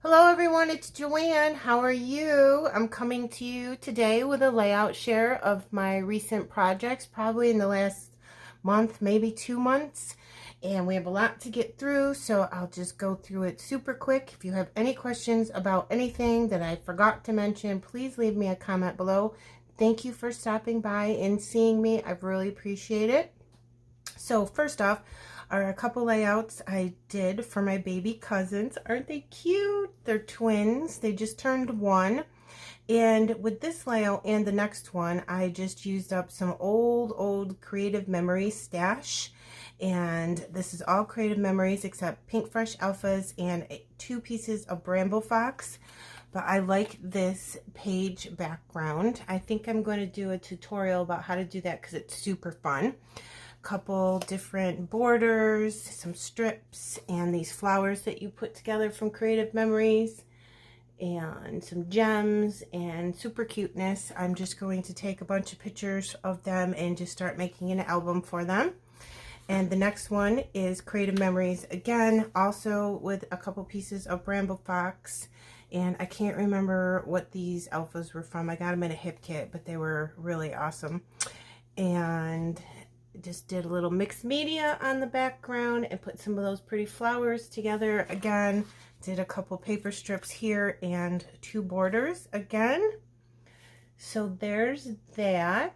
Hello everyone, it's Joanne. How are you? I'm coming to you today with a layout share of my recent projects, probably in the last month, maybe 2 months. And we have a lot to get through, so I'll just go through it super quick. If you have any questions about anything that I forgot to mention, please leave me a comment below. Thank you for stopping by and seeing me. I really appreciate it. So first off are a couple layouts I did for my baby cousins. Aren't they cute? They're twins. They just turned 1. And with this layout and the next one, I just used up some old Creative Memories stash. And this is all Creative Memories except Pink Fresh Alphas and 2 pieces of Bramble Fox. But I like this page background. I think I'm going to do a tutorial about how to do that because it's super fun. Couple different borders, some strips, and these flowers that you put together from Creative Memories, and some gems and super cuteness. I'm just going to take a bunch of pictures of them and just start making an album for them. And the next one is Creative Memories again, also with a couple pieces of Bramble Fox. And I can't remember what these alphas were from. I got them in a hip kit, but they were really awesome. And just did a little mixed media on the background and put some of those pretty flowers together again. Did a couple paper strips here and 2 borders again. So there's that.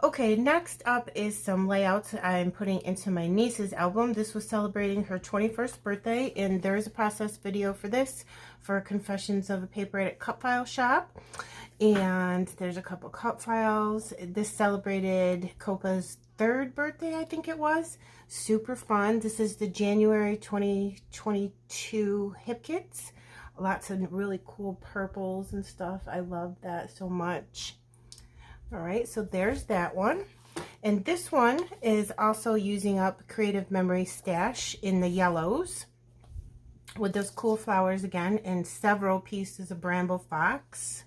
Okay, next up is some layouts I'm putting into my niece's album. This was celebrating her 21st birthday, and there is a process video for this for Confessions of a Paper Addict cut file shop. And there's a couple cut files. This celebrated Copa's 3rd birthday, I think it was. Super fun. This is the January 2022 hip kits. Lots of really cool purples and stuff. I love that so much. All right, so there's that one. And this one is also using up Creative Memory stash in the yellows with those cool flowers again and several pieces of Bramble Fox.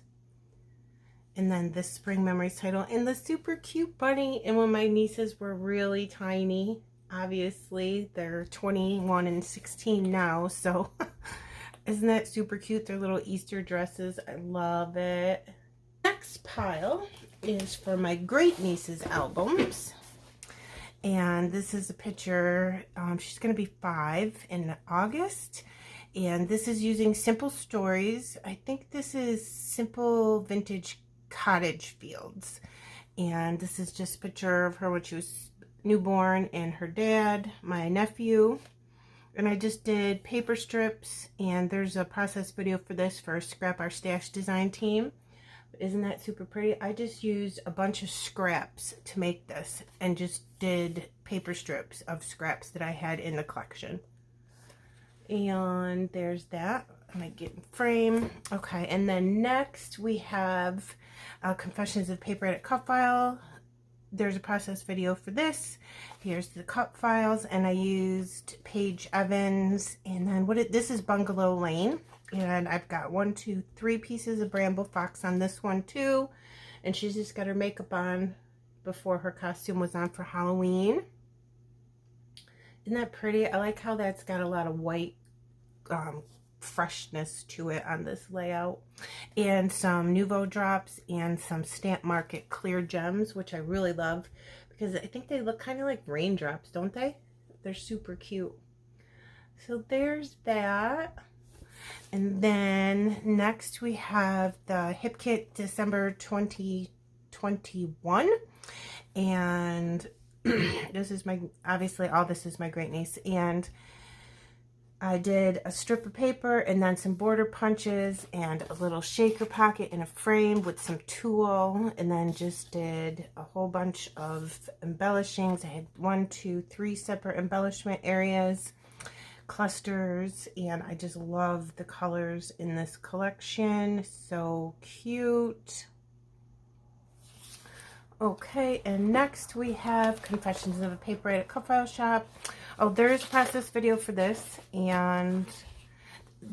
And then this Spring Memories title and the super cute bunny. And when my nieces were really tiny, obviously they're 21 and 16 now, so isn't that super cute? Their little Easter dresses. I love it. Next pile is for my great niece's albums. And this is a picture. She's going to be 5 in August. And this is using Simple Stories. I think this is Simple Vintage Cottage Fields, and this is just a picture of her when she was newborn and her dad, my nephew. And I just did paper strips, and there's a process video for this for Scrap Our Stash design team. Isn't that super pretty? I just used a bunch of scraps to make this and just did paper strips of scraps that I had in the collection. And there's that. I might get in frame. Okay, and then next we have Confessions of Paper Addict cut file. There's a process video for this. Here's the cut files, and I used Paige Evans. And then this is Bungalow Lane, and I've got 1, 2, 3 pieces of Bramble Fox on this one too. And she's just got her makeup on before her costume was on for Halloween. Isn't that pretty? I like how that's got a lot of white freshness to it on this layout, and some Nouveau drops and some Stamp Market clear gems, which I really love because I think they look kind of like raindrops, don't they? They're super cute. So there's that. And then next we have the Hip Kit December 2021, and this is obviously all this is my great niece, and I did a strip of paper and then some border punches and a little shaker pocket in a frame with some tulle, and then just did a whole bunch of embellishings. I had 1, 2, 3 separate embellishment areas, clusters, and I just love the colors in this collection. So cute. Okay, and next we have Confessions of a Paper Addict cut file shop. Oh, there's a process video for this, and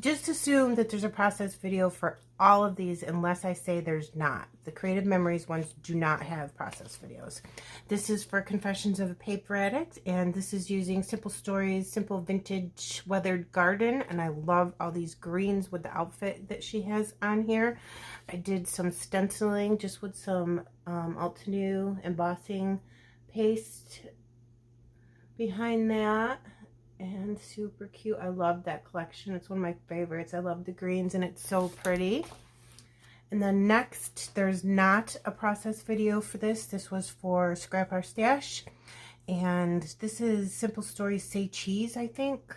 just assume that there's a process video for all of these unless I say there's not. The Creative Memories ones do not have process videos. This is for Confessions of a Paper Addict, and this is using Simple Stories, Simple Vintage Weathered Garden, and I love all these greens with the outfit that she has on here. I did some stenciling just with some Altenew embossing paste behind that. And super cute. I love that collection. It's one of my favorites. I love the greens and it's so pretty. And then next, there's not a process video for this. This was for Scrap Our Stash. And this is Simple Stories Say Cheese, I think.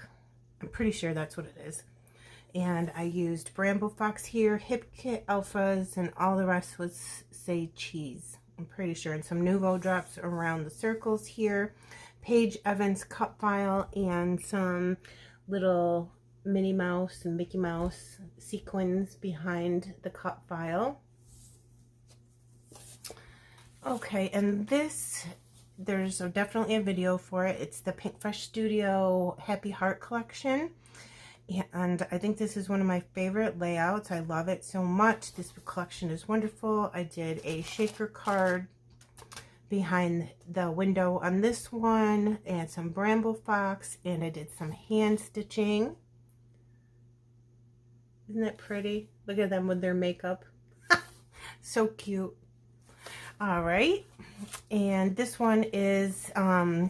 I'm pretty sure that's what it is. And I used Bramble Fox here, Hip Kit Alphas, and all the rest was Say Cheese. I'm pretty sure. And some Nouveau drops around the circles here. Paige Evans cut file and some little Minnie Mouse and Mickey Mouse sequins behind the cut file. Okay, and this, there's definitely a video for it. It's the Pink Fresh Studio Happy Heart collection. And I think this is one of my favorite layouts. I love it so much. This collection is wonderful. I did a shaker card behind the window on this one, and some Bramble Fox, and I did some hand stitching. Isn't that pretty? Look at them with their makeup. So cute. All right, and this one is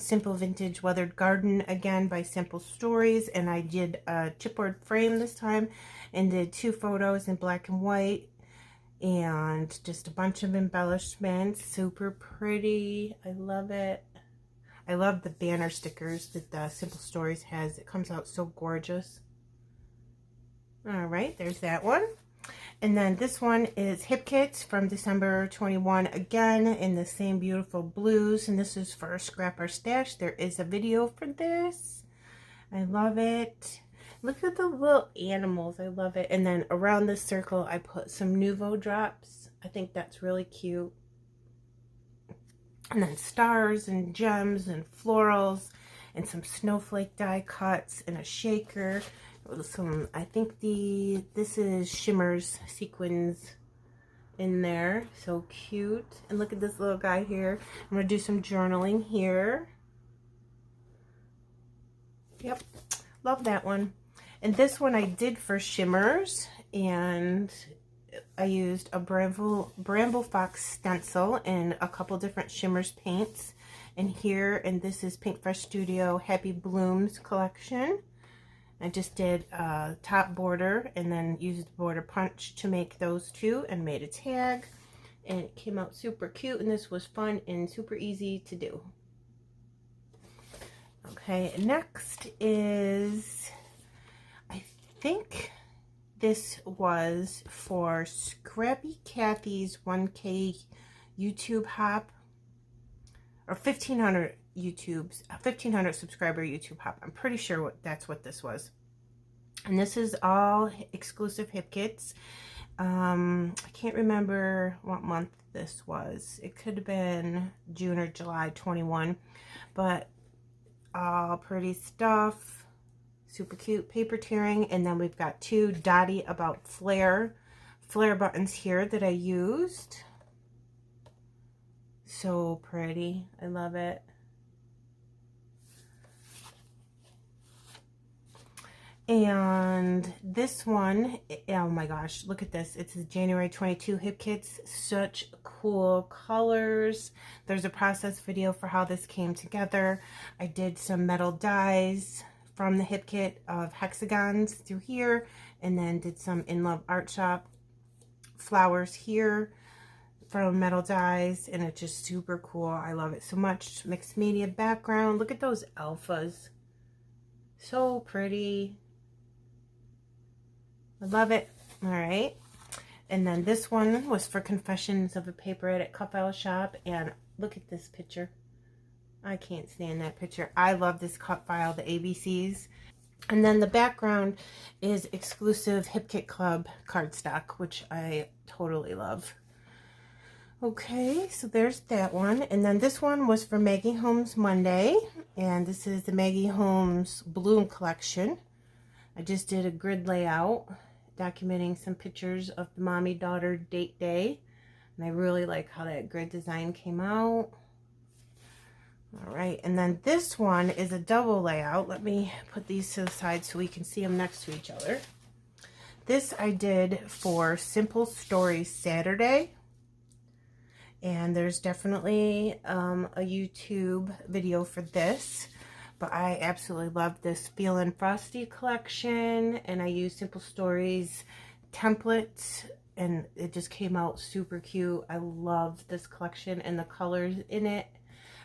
Simple Vintage Weathered Garden, again by Simple Stories, and I did a chipboard frame this time and did 2 photos in black and white. And just a bunch of embellishments. Super pretty. I love it. I love the banner stickers that the Simple Stories has. It comes out so gorgeous. All right, there's that one. And then this one is Hip Kits from December 21, again in the same beautiful blues. And this is for Scrap Our Stash. There is a video for this. I love it. Look at the little animals. I love it. And then around this circle, I put some Nouveau drops. I think that's really cute. And then stars and gems and florals and some snowflake die cuts and a shaker. With some, I think this is shimmers sequins in there. So cute. And look at this little guy here. I'm going to do some journaling here. Yep. Love that one. And this one I did for shimmers, and I used a Bramble Fox stencil and a couple different shimmers paints in here. And this is Pink Fresh Studio Happy Blooms collection. I just did a top border and then used the border punch to make those 2 and made a tag. And it came out super cute, and this was fun and super easy to do. Okay, next is, I think this was for Scrappy Kathy's 1K YouTube hop, or 1,500 subscriber YouTube hop. I'm pretty sure that's what this was. And this is all exclusive Hip Kits. I can't remember what month this was. It could have been June or July 21, but all pretty stuff. Super cute paper tearing. And then we've got 2 Dottie About flare buttons here that I used. So pretty. I love it. And this one, oh my gosh, look at this. It's the January 22 Hip Kits. Such cool colors. There's a process video for how this came together. I did some metal dies from the Hip Kit of hexagons through here, and then did some In Love Art Shop flowers here from metal dies, and it's just super cool. I love it so much. Mixed media background. Look at those alphas. So pretty. I love it. All right. And then this one was for Confessions of a Paper Addict cut file shop, and look at this picture. I can't stand that picture. I love this cut file, the ABCs. And then the background is exclusive Hip Kit Club cardstock, which I totally love. Okay, so there's that one. And then this one was for Maggie Holmes Monday. And this is the Maggie Holmes Bloom collection. I just did a grid layout documenting some pictures of the mommy-daughter date day. And I really like how that grid design came out. All right, and then this one is a double layout. Let me put these to the side so we can see them next to each other. This I did for Simple Stories Saturday. And there's definitely a YouTube video for this. But I absolutely love this Feelin' Frosty collection. And I used Simple Stories templates. And it just came out super cute. I love this collection and the colors in it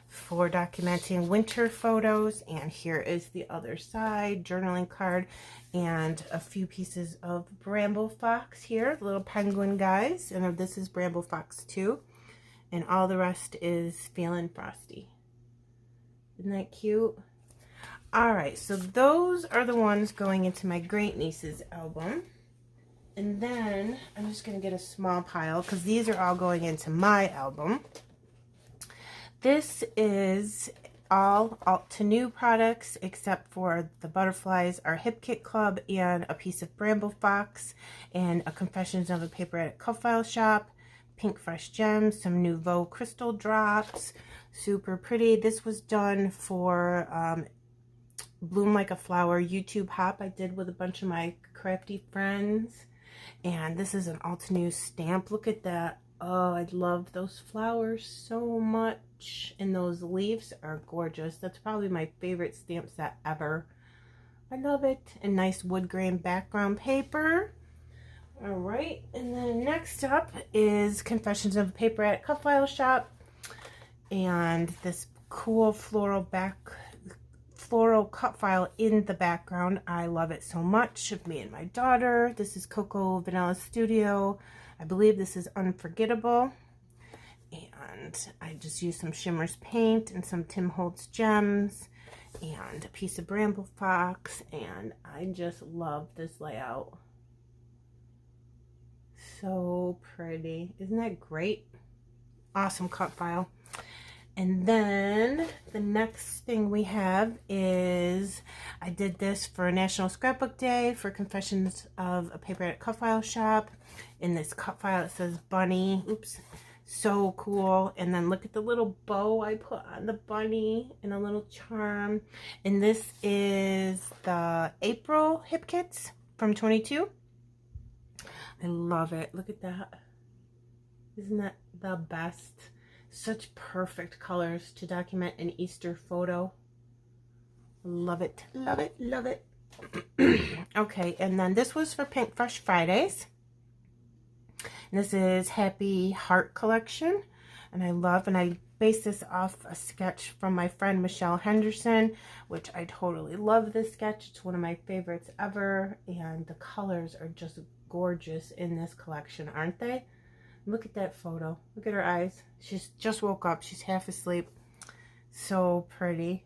for documenting winter photos. And here is the other side, journaling card, and a few pieces of Bramble Fox here, the little penguin guys. And this is Bramble Fox too. And all the rest is Feelin' Frosty. Isn't that cute? All right, so those are the ones going into my great niece's album. And then I'm just going to get a small pile because these are all going into my album. This is all to new products except for the butterflies, our Hip Kit Club, and a piece of Bramble Fox, and a Confessions of a Paper Addict cut file shop, pink fresh gems, some Nouveau crystal drops, super pretty. This was done for Bloom Like a Flower YouTube hop I did with a bunch of my crafty friends. And this is an Altenew stamp. Look at that. Oh, I love those flowers so much. And those leaves are gorgeous. That's probably my favorite stamp set ever. I love it. And nice wood grain background paper. All right. And then next up is Confessions of a Paper Addict cut file shop. And this cool floral cut file in the background. I love it so much. Of me and my daughter. This is Coco Vanilla Studio. I believe this is Unforgettable. And I just used some Shimmers paint and some Tim Holtz gems and a piece of Bramble Fox. And I just love this layout. So pretty. Isn't that great? Awesome cut file. And then the next thing we have is, I did this for National Scrapbook Day for Confessions of a Paper Addict cut file shop. In this cut file it says bunny. Oops. So cool. And then look at the little bow I put on the bunny and a little charm. And this is the April Hip Kits from 22. I love it. Look at that. Isn't that the best? Such perfect colors to document an Easter photo. Love it, love it, love it. Okay, and then this was for Pink Fresh Fridays. And this is Happy Heart Collection. And I based this off a sketch from my friend Michelle Henderson, which I totally love this sketch. It's one of my favorites ever. And the colors are just gorgeous in this collection, aren't they? Look at that photo. Look at her eyes. She's just woke up. She's half asleep. So pretty.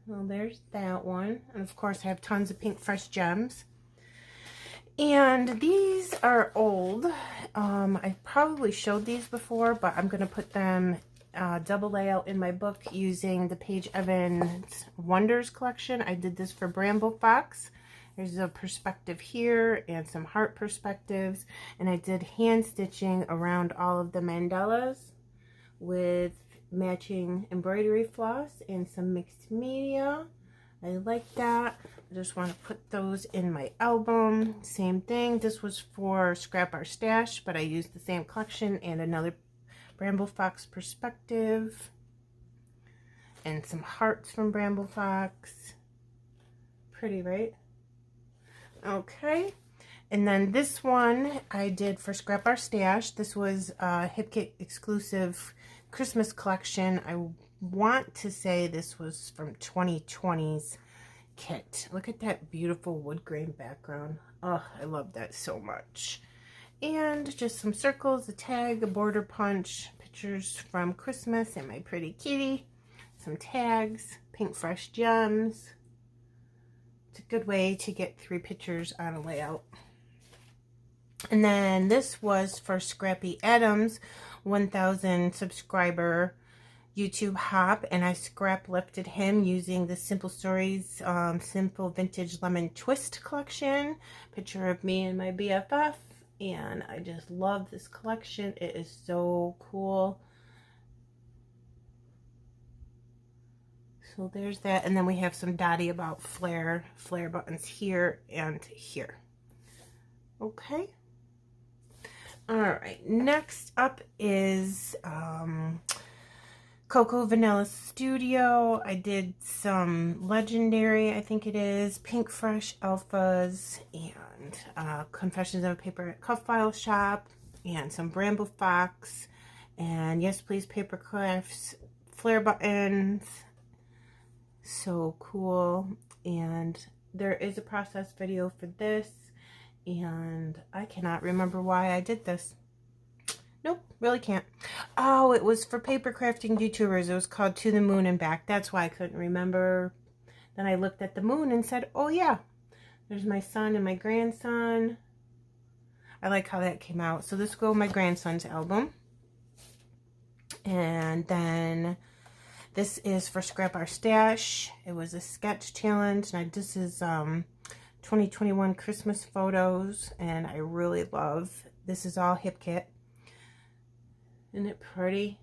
Well, there's that one. And of course, I have tons of pink fresh gems. And these are old. I probably showed these before, but I'm going to put them double layout in my book using the Paige Evans Wonders collection. I did this for Bramble Fox. There's a perspective here and some heart perspectives. And I did hand stitching around all of the mandalas with matching embroidery floss and some mixed media. I like that. I just want to put those in my album. Same thing. This was for Scrap Our Stash, but I used the same collection and another Bramble Fox perspective. And some hearts from Bramble Fox. Pretty, right? Okay, and then this one I did for Scrap Our Stash. This was a Hip Kit exclusive Christmas collection. I want to say this was from 2020's kit. Look at that beautiful wood grain background. Oh, I love that so much. And just some circles, a tag, a border punch, pictures from Christmas and my pretty kitty, some tags, pink fresh gems. It's a good way to get 3 pictures on a layout. And then this was for Scrappy Adams 1000 subscriber YouTube hop, and I scrap lifted him using the Simple Stories Simple Vintage Lemon Twist collection. Picture of me and my BFF, and I just love this collection. It is so cool. So there's that, and then we have some Dottie About flare buttons here and here. Okay. All right, next up is Cocoa Vanilla Studio. I did some Legendary, I think it is, Pink Fresh Alphas, and Confessions of a Paper Cuff File Shop, and some Bramble Fox, and Yes Please Paper Crafts flare buttons. So cool. And there is a process video for this, and I cannot remember why I did this. Nope, really can't. Oh, it was for paper crafting YouTubers. It was called To the Moon and Back. That's why I couldn't remember. Then I looked at the moon and said, oh yeah, there's my son and my grandson. I like how that came out. So this will go my grandson's album. And then this is for Scrap Our Stash. It was a sketch challenge. Now this is 2021 Christmas photos, and I really love. This is all Hip Kit. Isn't it pretty?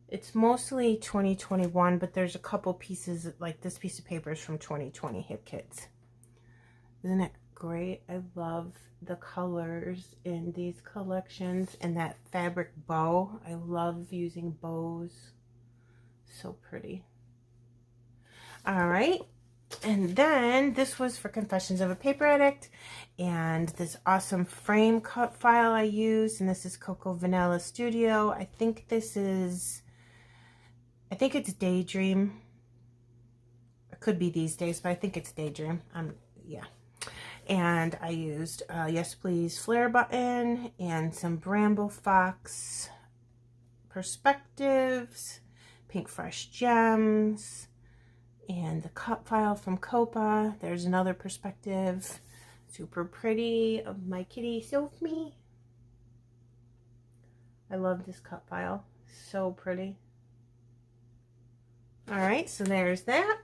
It's mostly 2021, but there's a couple pieces, like this piece of paper is from 2020 Hip Kits. Isn't it great? I love the colors in these collections, and that fabric bow. I love using bows. So pretty. All right. And then this was for Confessions of a Paper Addict, and this awesome frame cut file I used, and this is Cocoa Vanilla Studio. I think it's Daydream. It could be these days, but I think it's Daydream. Yeah. And I used Yes Please flare button and some Bramble Fox perspectives, Pink Fresh Gems, and the cut file from Copa. There's another perspective, super pretty, of my kitty Sophie. I love this cut file, so pretty. All right, so there's that.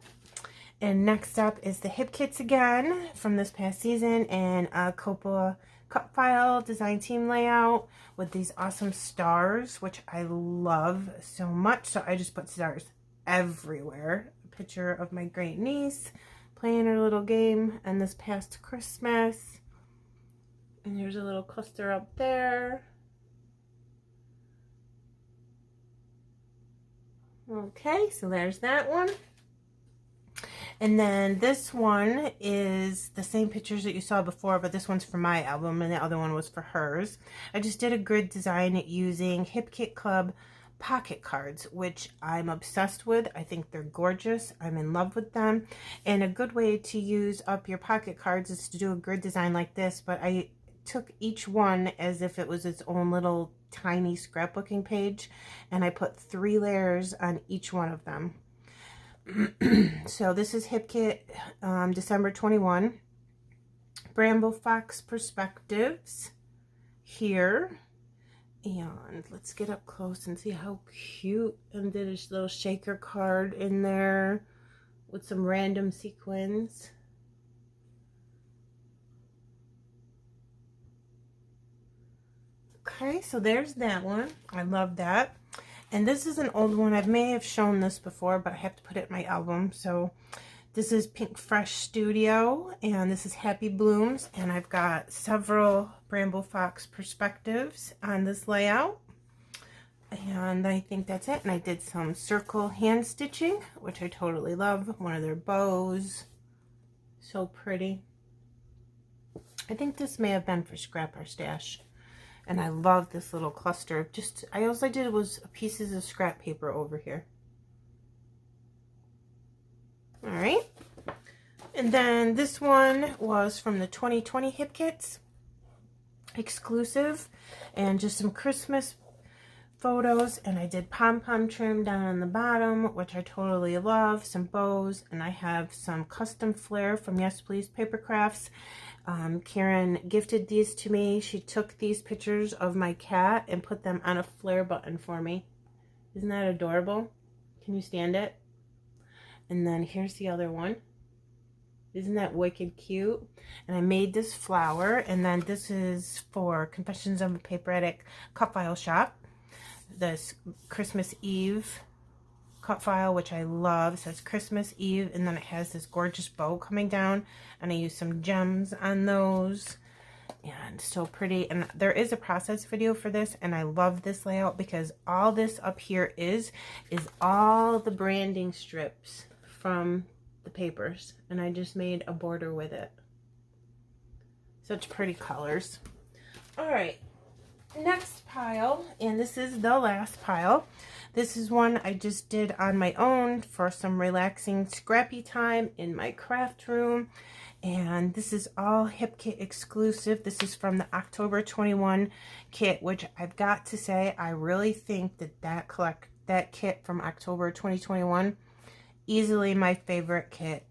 And next up is the Hip Kits again from this past season, and a Copa cut file design team layout with these awesome stars, which I love so much. So I just put stars everywhere. A picture of my great niece playing her little game, and this past Christmas. And there's a little cluster up there. Okay, so there's that one. And then this one is the same pictures that you saw before, but this one's for my album and the other one was for hers. I just did a grid design using Hip Kit Club pocket cards, which I'm obsessed with. I think they're gorgeous. I'm in love with them. And a good way to use up your pocket cards is to do a grid design like this, but I took each one as if it was its own little tiny scrapbooking page, and I put 3 layers on each one of them. So this is Hip Kit December 21. Bramble Fox perspectives here. And let's get up close and see how cute. And did a little shaker card in there with some random sequins. Okay, so there's that one. I love that. And this is an old one. I may have shown this before, but I have to put it in my album. So this is Pink Fresh Studio, and this is Happy Blooms. And I've got several Bramble Fox perspectives on this layout. And I think that's it. And I did some circle hand stitching, which I totally love. One of their bows. So pretty. I think this may have been for Scrap Our Stash. And I love this little cluster of just, all I did was pieces of scrap paper over here. All right. And then this one was from the 2020 Hip Kits. Exclusive. And just some Christmas photos. And I did pom-pom trim down on the bottom, which I totally love. Some bows. And I have some custom flare from Yes Please Paper Crafts. Karen gifted these to me. She took these pictures of my cat and put them on a flare button for me. Isn't that adorable? Can you stand it? And then here's the other one. Isn't that wicked cute? And I made this flower, and then this is for Confessions of a Paper Addict cut file shop. This Christmas Eve cut file, which I love. It says Christmas Eve, and then it has this gorgeous bow coming down, and I used some gems on those, and so pretty. And there is a process video for this, and I love this layout because all this up here is all the branding strips from the papers, and I just made a border with it. Such pretty colors. All right, next pile, and this is the last pile. This is one I just did on my own for some relaxing scrappy time in my craft room, and this is all Hip Kit exclusive. This is from the October 21 kit, which I've got to say, I really think that kit from October 2021, easily my favorite kit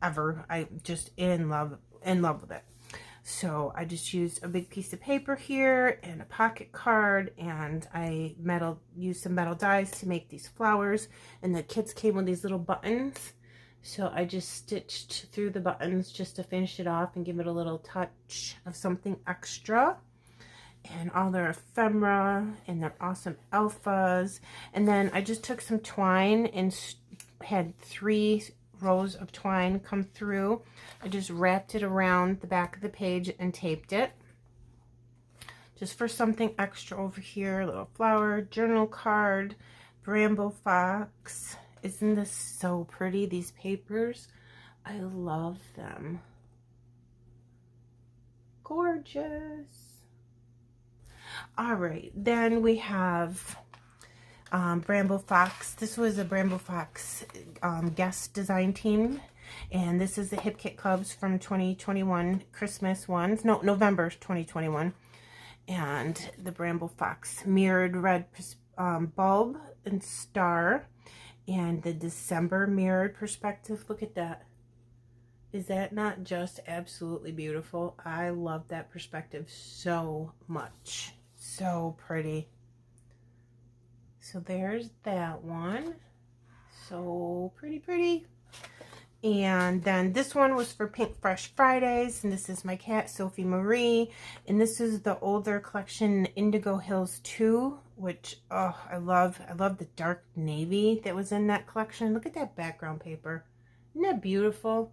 ever. I just in love with it. So I just used a big piece of paper here and a pocket card, and I used some metal dies to make these flowers, and the kits came with these little buttons. So I just stitched through the buttons just to finish it off and give it a little touch of something extra. And all their ephemera and their awesome alphas. And then I just took some twine and had 3 rows of twine come through. I just wrapped it around the back of the page and taped it. Just for something extra over here. A little flower, journal card, Bramble Fox. Isn't this so pretty, these papers? I love them. Gorgeous. All right, then we have Bramble Fox. This was a Bramble Fox guest design team, and this is the Hip Kit Clubs from 2021 Christmas ones. No, November 2021. And the Bramble Fox mirrored red bulb and star, and the December mirrored perspective. Look at that. Is that not just absolutely beautiful? I love that perspective so much. So pretty. So there's that one. So pretty. And then this one was for Pink Fresh Fridays, and this is my cat Sophie Marie, and this is the older collection Indigo Hills 2, which I love the dark navy that was in that collection. Look at that background paper. Isn't that beautiful?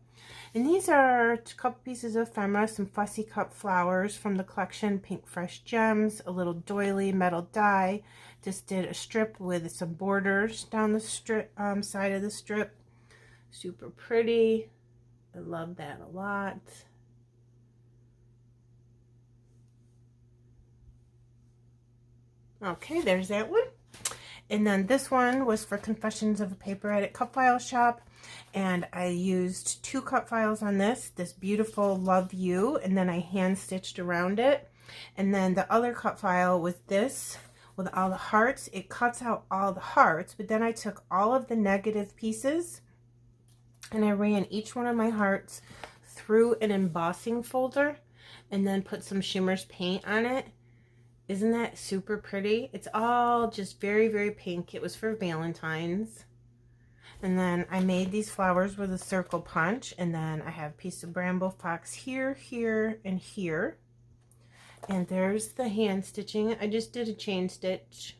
And these are a couple pieces of ephemera, some fussy cut flowers from the collection Pink Fresh Gems, a little doily metal die. Just did a strip with some borders down the strip side of the strip. Super pretty. I love that a lot. Okay, there's that one. And then this one was for Confessions of a Paper Addict cut file shop, and I used 2 cut files on this beautiful Love You, and then I hand stitched around it. And then the other cut file was this with all the hearts. It cuts out all the hearts, but then I took all of the negative pieces and I ran each one of my hearts through an embossing folder and then put some Shimmer's paint on it. Isn't that super pretty? It's all just very pink. It was for Valentine's. And then I made these flowers with a circle punch, and then I have a piece of Bramble Fox here, here, and here. And there's the hand stitching. I just did a chain stitch.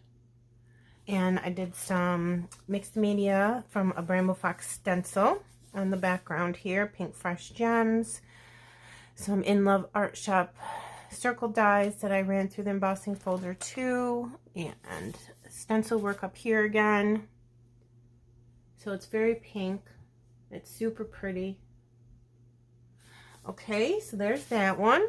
And I did some mixed media from a Bramble Fox stencil on the background here. Pink Fresh Gems. Some In Love Art Shop circle dies that I ran through the embossing folder too. And stencil work up here again. So it's very pink. It's super pretty. Okay, so there's that one.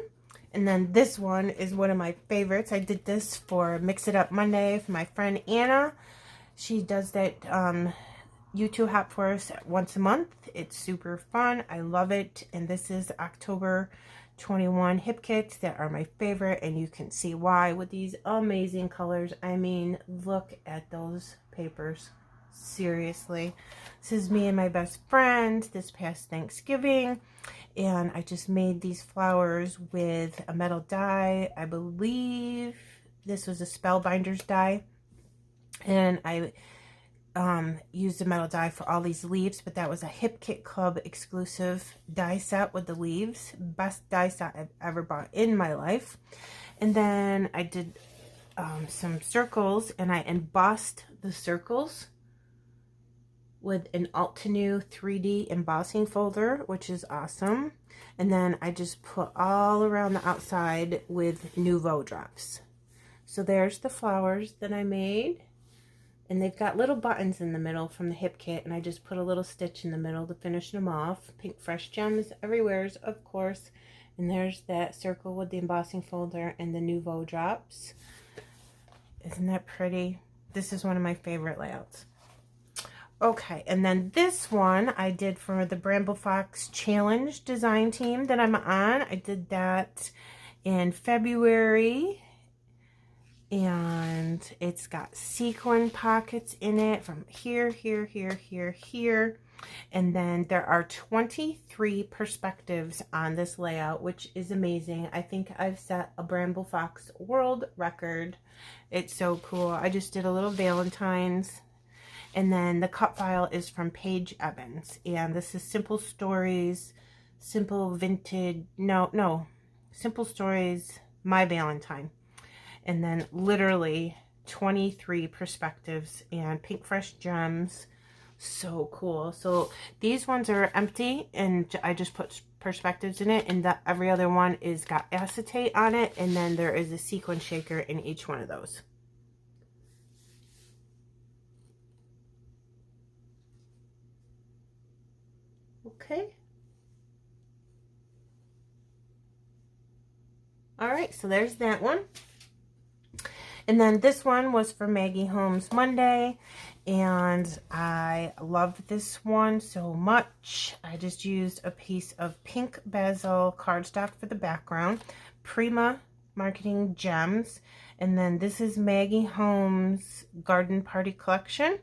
And then this one is one of my favorites. I did this for Mix It Up Monday for my friend Anna. She does that YouTube hop for us once a month. It's super fun. I love it. And this is October 21 hip kits that are my favorite, and you can see why with these amazing colors. I mean, look at those papers. Seriously. This is me and my best friend this past Thanksgiving, and I just made these flowers with a metal die. I believe this was a Spellbinders die, And I used a metal die for all these leaves, but that was a Hip Kit Club exclusive die set with the leaves. Best die set I've ever bought in my life. And then I did some circles, and I embossed the circles with an Altenew 3D embossing folder, which is awesome. And then I just put all around the outside with Nouveau drops. So there's the flowers that I made. And they've got little buttons in the middle from the Hip Kit, and I just put a little stitch in the middle to finish them off. Pink Fresh Gems everywhere, of course. And there's that circle with the embossing folder and the Nouveau drops. Isn't that pretty? This is one of my favorite layouts. Okay, and then this one I did for the Bramble Fox Challenge design team that I'm on. I did that in February. And it's got sequin pockets in it from here, here, here, here, here. And then there are 23 perspectives on this layout, which is amazing. I think I've set a Bramble Fox world record. It's so cool. I just did a little Valentine's. And then the cut file is from Paige Evans. And this is Simple Stories, Simple Vintage, Simple Stories, My Valentine. And then literally 23 perspectives and Pink Fresh Gems. So cool. So these ones are empty, and I just put perspectives in it, and every other one is got acetate on it, and then there is a sequin shaker in each one of those. Okay. All right, so there's that one. And then this one was for Maggie Holmes Monday, and I love this one so much. I just used a piece of pink basil cardstock for the background, Prima Marketing Gems, and then this is Maggie Holmes Garden Party Collection.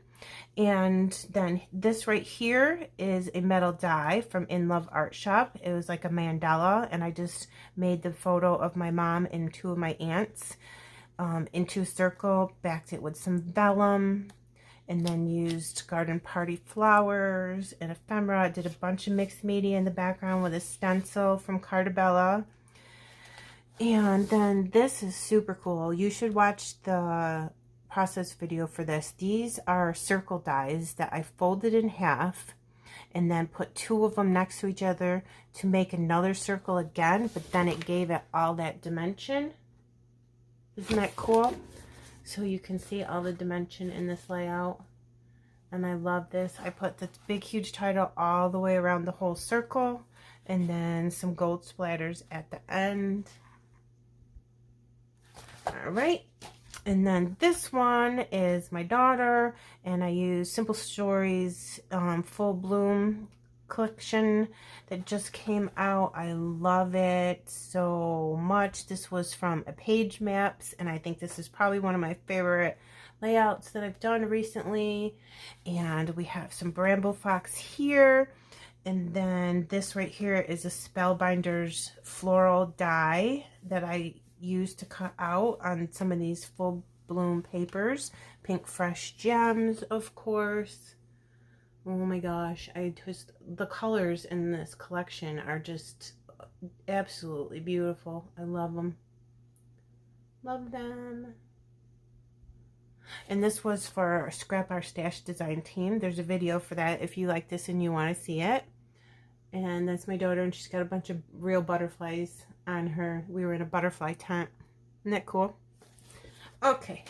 And then this right here is a metal die from In Love Art Shop. It was like a mandala, and I just made the photo of my mom and two of my aunts into a circle, backed it with some vellum, and then used garden party flowers and ephemera. I did a bunch of mixed media in the background with a stencil from Cartabella. And then this is super cool. You should watch the process video for this. These are circle dies that I folded in half and then put two of them next to each other to make another circle again, but then it gave it all that dimension. Isn't that cool? So you can see all the dimension in this layout. And I love this. I put this big, huge title all the way around the whole circle. And then some gold splatters at the end. All right. And then this one is my daughter. And I use Simple Stories Full Bloom collection that just came out. I love it so much. This was from a Page Maps, and I think this is probably one of my favorite layouts that I've done recently. And we have some Bramble Fox here, and then this right here is a Spellbinders floral die that I used to cut out on some of these full bloom papers. Pink Fresh Gems, of course. Oh my gosh, the colors in this collection are just absolutely beautiful. I love them. Love them. And this was for Scrap Our Stash design team. There's a video for that if you like this and you want to see it. And that's my daughter, and she's got a bunch of real butterflies on her. We were in a butterfly tent. Isn't that cool? Okay.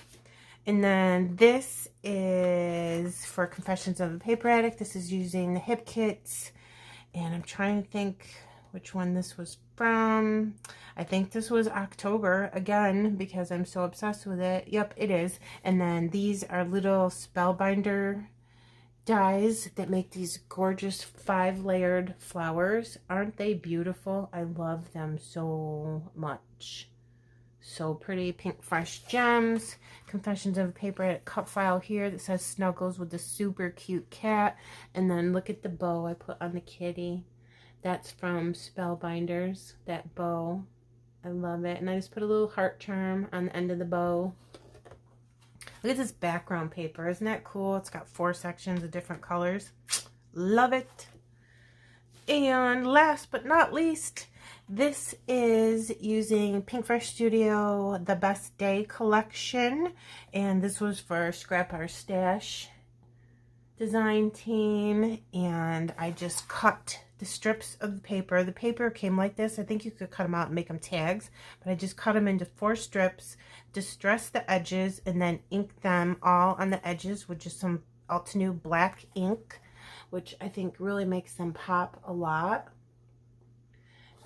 And then this is for Confessions of a Paper Addict. This is using the Hip Kits. And I'm trying to think which one this was from. I think this was October, again, because I'm so obsessed with it. Yep, it is. And then these are little Spellbinder dies that make these gorgeous 5-layered flowers. Aren't they beautiful? I love them so much. So pretty. Pink Fresh Gems. Confessions of a Paper Addict cut file here that says Snuggles with the super cute cat. And then look at the bow I put on the kitty. That's from Spellbinders, that bow. I love it. And I just put a little heart charm on the end of the bow. Look at this background paper. Isn't that cool? It's got 4 sections of different colors. Love it. And last but not least, this is using Pink Fresh Studio, the Best Day collection. And this was for Scrap Our Stash design team. And I just cut the strips of the paper. The paper came like this. I think you could cut them out and make them tags, but I just cut them into 4 strips, distress the edges, and then ink them all on the edges with just some Altenew black ink, which I think really makes them pop a lot.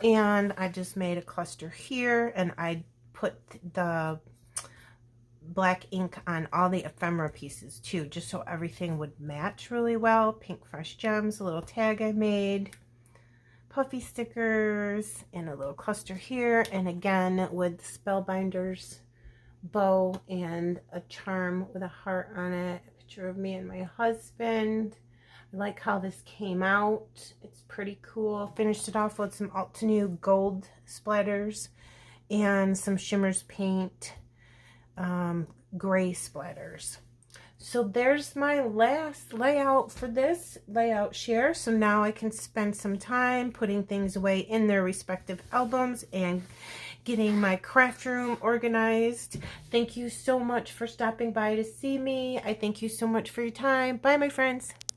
And I just made a cluster here, and I put the black ink on all the ephemera pieces too, just so everything would match really well. Pink Fresh Gems, a little tag I made, puffy stickers, and a little cluster here, and again with Spellbinders bow and a charm with a heart on it, a picture of me and my husband. I like how this came out. It's pretty cool. Finished it off with some Altenew gold splatters and some Shimmers paint gray splatters. So there's my last layout for this layout share. So now I can spend some time putting things away in their respective albums and getting my craft room organized. Thank you so much for stopping by to see me. I thank you so much for your time. Bye, my friends.